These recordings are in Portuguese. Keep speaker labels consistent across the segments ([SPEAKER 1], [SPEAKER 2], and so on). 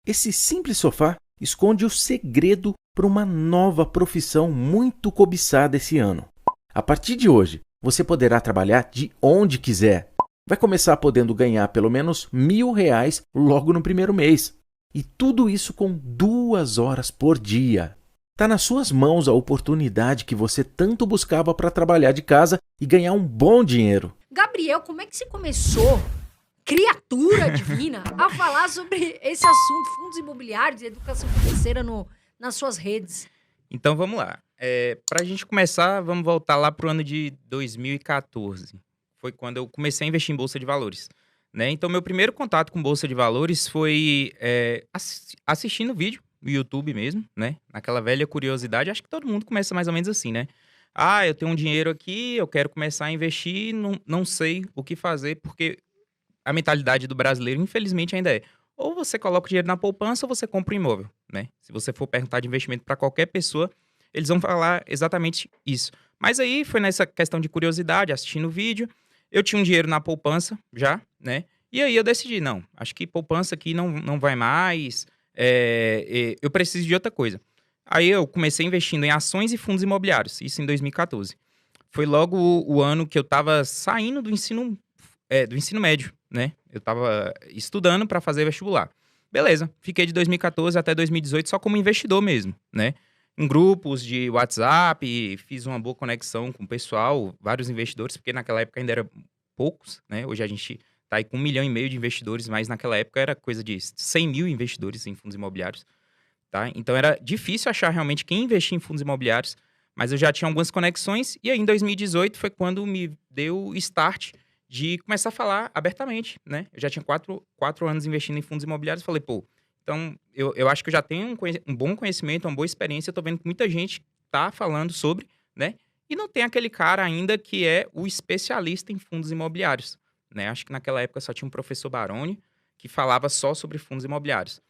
[SPEAKER 1] Esse simples sofá esconde o segredo para uma nova profissão muito cobiçada esse ano. A partir de hoje, você poderá trabalhar de onde quiser. Vai começar podendo ganhar pelo menos R$ 1.000 logo no primeiro mês. E tudo isso com 2 horas por dia. Está nas suas mãos a oportunidade que você tanto buscava para trabalhar de casa e ganhar um bom dinheiro.
[SPEAKER 2] Gabriel, como é que você começou, criatura divina, a falar sobre esse assunto, fundos imobiliários e educação financeira nas suas redes?
[SPEAKER 3] Então vamos lá. Para a gente começar, vamos voltar lá para o ano de 2014. Foi quando eu comecei a investir em Bolsa de Valores. Né? Então, meu primeiro contato com Bolsa de Valores foi assistindo vídeo no YouTube mesmo, né? Naquela velha curiosidade. Acho que todo mundo começa mais ou menos assim, né? Ah, eu tenho um dinheiro aqui, eu quero começar a investir, não sei o que fazer, porque a mentalidade do brasileiro, infelizmente, ainda é ou você coloca o dinheiro na poupança ou você compra um imóvel, né? Se você for perguntar de investimento para qualquer pessoa, eles vão falar exatamente isso. Mas aí foi nessa questão de curiosidade, assistindo o vídeo, eu tinha um dinheiro na poupança já, né? E aí eu decidi, não, acho que poupança aqui não vai mais, eu preciso de outra coisa. Aí eu comecei investindo em ações e fundos imobiliários, isso em 2014. Foi logo o ano que eu estava saindo do ensino médio, né? Eu estava estudando para fazer vestibular. Beleza, fiquei de 2014 até 2018 só como investidor mesmo, né? Em grupos de WhatsApp, fiz uma boa conexão com o pessoal, vários investidores, porque naquela época ainda era poucos, né? Hoje a gente tá aí com 1,5 milhão de investidores, mas naquela época era coisa de 100 mil investidores em fundos imobiliários, tá? Então era difícil achar realmente quem investia em fundos imobiliários, mas eu já tinha algumas conexões, e aí em 2018 foi quando me deu o start de começar a falar abertamente, né? Eu já tinha 4 anos investindo em fundos imobiliários, falei, pô, então eu acho que eu já tenho um bom conhecimento, uma boa experiência, eu tô vendo que muita gente tá falando sobre, né? E não tem aquele cara ainda que é o especialista em fundos imobiliários, né? Acho que naquela época só tinha um professor Baroni que falava só sobre fundos imobiliários.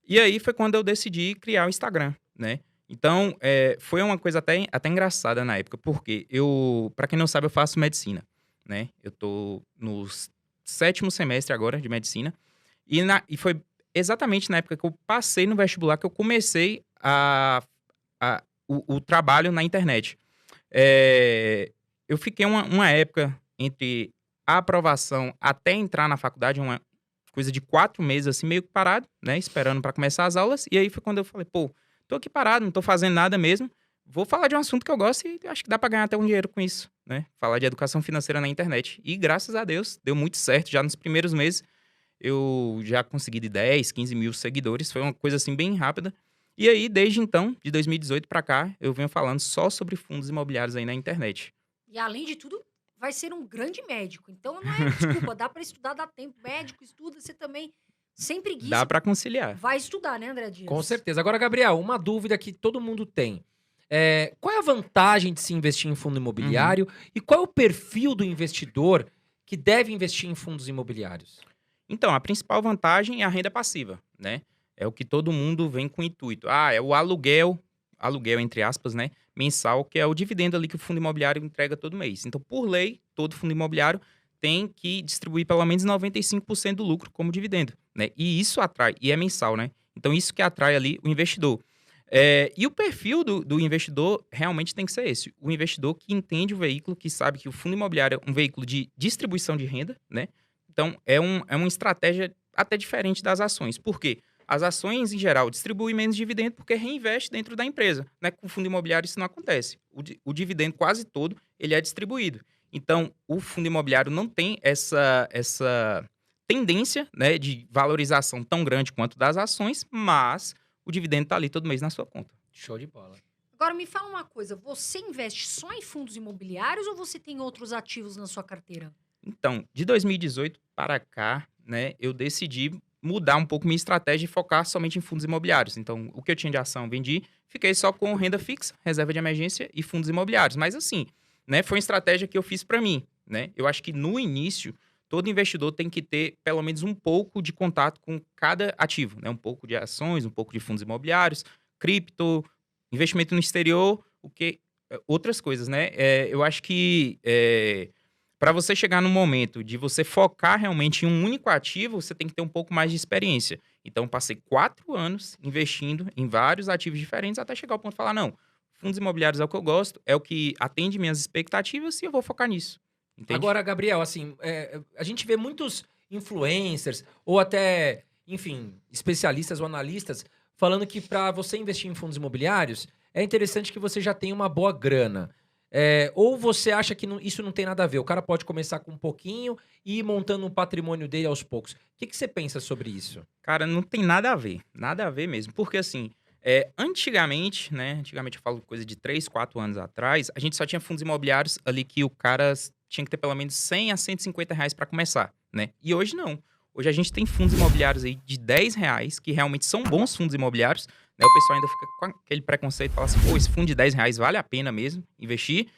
[SPEAKER 3] E aí foi quando eu decidi criar o Instagram, né? Então, foi uma coisa até engraçada na época, porque para quem não sabe, eu faço medicina, né? Eu tô no 7º semestre agora de medicina, e foi exatamente na época que eu passei no vestibular que eu comecei o trabalho na internet. Eu fiquei uma época entre a aprovação até entrar na faculdade, uma coisa de 4 meses, assim, meio que parado, né? Esperando para começar as aulas. E aí foi quando eu falei, pô, tô aqui parado, não tô fazendo nada mesmo. Vou falar de um assunto que eu gosto e acho que dá para ganhar até um dinheiro com isso, né? Falar de educação financeira na internet. E graças a Deus, deu muito certo. Já nos primeiros meses, eu já consegui de 10, 15 mil seguidores. Foi uma coisa, assim, bem rápida. E aí, desde então, de 2018 para cá, eu venho falando só sobre fundos imobiliários aí na internet.
[SPEAKER 2] E além de tudo, vai ser um grande médico. Então não é desculpa, dá para estudar, dá tempo. Médico, estuda, você também, sem
[SPEAKER 3] Dá
[SPEAKER 2] preguiça,
[SPEAKER 3] para conciliar.
[SPEAKER 2] vai estudar, né, André Dias?
[SPEAKER 4] Com certeza. Agora, Gabriel, uma dúvida que todo mundo tem. Qual é a vantagem de se investir em fundo imobiliário e qual é o perfil do investidor que deve investir em fundos imobiliários?
[SPEAKER 3] Então, a principal vantagem é a renda passiva, né? É o que todo mundo vem com o intuito. É o aluguel entre aspas, né? Mensal, que é o dividendo ali que o fundo imobiliário entrega todo mês. Então, por lei, todo fundo imobiliário tem que distribuir pelo menos 95% do lucro como dividendo, né? E isso atrai, e é mensal, né? Então, isso que atrai ali o investidor. E o perfil do investidor realmente tem que ser esse. O investidor que entende o veículo, que sabe que o fundo imobiliário é um veículo de distribuição de renda, né? Então, é uma estratégia até diferente das ações. Por quê? As ações, em geral, distribuem menos dividendo porque reinveste dentro da empresa, né? Com o fundo imobiliário isso não acontece. O dividendo quase todo, ele é distribuído. Então, o fundo imobiliário não tem essa tendência, né, de valorização tão grande quanto das ações, mas o dividendo está ali todo mês na sua conta.
[SPEAKER 4] Show de bola.
[SPEAKER 2] Agora, me fala uma coisa. Você investe só em fundos imobiliários ou você tem outros ativos na sua carteira?
[SPEAKER 3] Então, de 2018 para cá, né, eu decidi mudar um pouco minha estratégia e focar somente em fundos imobiliários. Então, o que eu tinha de ação, vendi, fiquei só com renda fixa, reserva de emergência e fundos imobiliários. Mas assim, né, foi uma estratégia que eu fiz para mim, né? Eu acho que no início, todo investidor tem que ter pelo menos um pouco de contato com cada ativo, né? Um pouco de ações, um pouco de fundos imobiliários, cripto, investimento no exterior, outras coisas, né? Eu acho que para você chegar no momento de você focar realmente em um único ativo, você tem que ter um pouco mais de experiência. Então, passei 4 anos investindo em vários ativos diferentes até chegar ao ponto de falar, não, fundos imobiliários é o que eu gosto, é o que atende minhas expectativas e eu vou focar nisso. Entende?
[SPEAKER 4] Agora, Gabriel, assim, a gente vê muitos influencers ou até, enfim, especialistas ou analistas falando que para você investir em fundos imobiliários é interessante que você já tenha uma boa grana. Ou você acha que isso não tem nada a ver? O cara pode começar com um pouquinho e ir montando um patrimônio dele aos poucos. O que você pensa sobre isso?
[SPEAKER 3] Cara, não tem nada a ver mesmo. Porque assim, antigamente, né? Antigamente eu falo coisa de 3, 4 anos atrás, a gente só tinha fundos imobiliários ali que o cara tinha que ter pelo menos 100 a 150 reais para começar, né? E hoje não. Hoje a gente tem fundos imobiliários aí de 10 reais, que realmente são bons fundos imobiliários, né? O pessoal ainda fica com aquele preconceito, fala assim, pô, esse fundo de 10 reais vale a pena mesmo investir?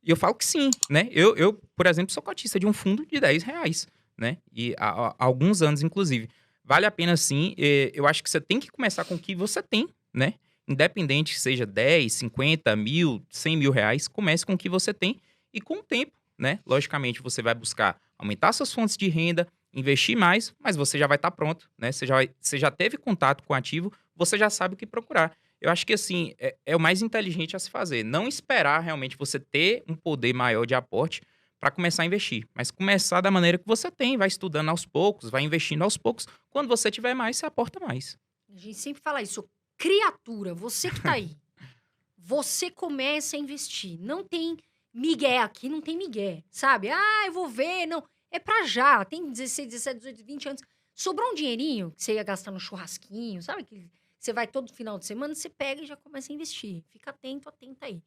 [SPEAKER 3] E eu falo que sim, né? Eu, por exemplo, sou cotista de um fundo de 10 reais, né? E há alguns anos, inclusive. Vale a pena sim. Eu acho que você tem que começar com o que você tem, né? Independente que seja 10, 50 mil, 100 mil reais, comece com o que você tem e com o tempo, né? Logicamente, você vai buscar aumentar suas fontes de renda, investir mais, mas você já vai estar pronto, né? Você já teve contato com o ativo, você já sabe o que procurar. Eu acho que, assim, é o mais inteligente a se fazer. Não esperar realmente você ter um poder maior de aporte para começar a investir, mas começar da maneira que você tem, vai estudando aos poucos, vai investindo aos poucos. Quando você tiver mais, você aporta mais.
[SPEAKER 2] A gente sempre fala isso. Criatura, você que tá aí. Você começa a investir. Não tem migué aqui, não tem migué, sabe? Ah, eu vou ver, não. É pra já. Tem 16, 17, 18, 20 anos. Sobrou um dinheirinho que você ia gastar no churrasquinho, sabe? Que você vai todo final de semana, você pega e já começa a investir. Fica atento, atenta aí.